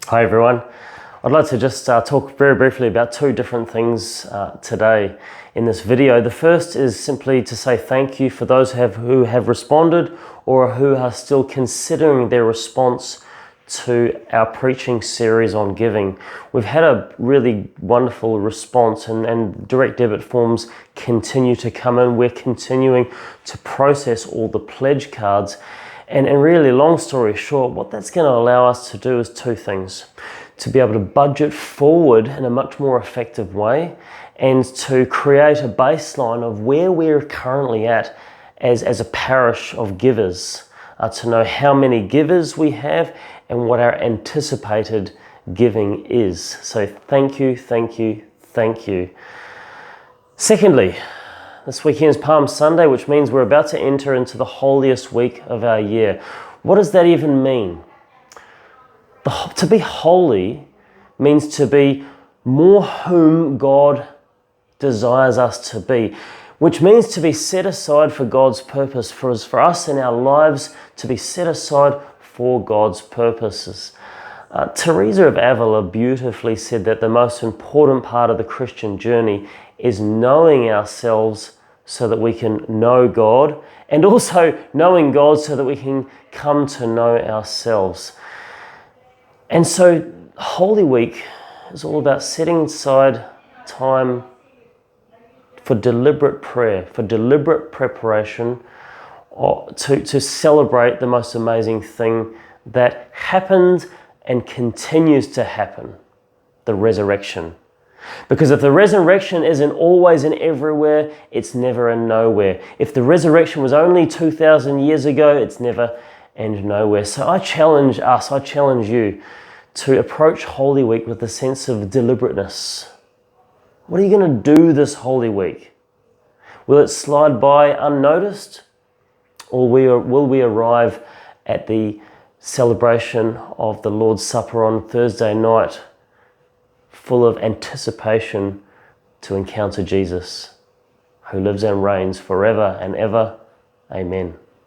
Hi everyone. I'd like to just talk very briefly about two different things today in this video. The first is simply to say thank you for those who have responded or who are still considering their response to our preaching series on giving. We've had a really wonderful response and direct debit forms continue to come in. We're continuing to process all the pledge cards. And really, long story short, what that's going to allow us to do is two things. To be able to budget forward in a much more effective way and to create a baseline of where we're currently at as a parish of givers, to know how many givers we have and what our anticipated giving is. So thank you, thank you, thank you. Secondly, this weekend is Palm Sunday, which means we're about to enter into the holiest week of our year. What does that even mean? To be holy means to be more whom God desires us to be, which means to be set aside for God's purpose, for us in our lives to be set aside for God's purposes. Teresa of Avila beautifully said that the most important part of the Christian journey is knowing ourselves so that we can know God, and also knowing God so that we can come to know ourselves. And so Holy Week is all about setting aside time for deliberate prayer, for deliberate preparation, or to celebrate the most amazing thing that happened and continues to happen, the resurrection. Because if the resurrection isn't always and everywhere, it's never and nowhere. If the resurrection was only 2,000 years ago, it's never and nowhere. So I challenge us, I challenge you to approach Holy Week with a sense of deliberateness. What are you going to do this Holy Week? Will it slide by unnoticed? Or will we arrive at the celebration of the Lord's Supper on Thursday night full of anticipation to encounter Jesus, who lives and reigns forever and ever? Amen.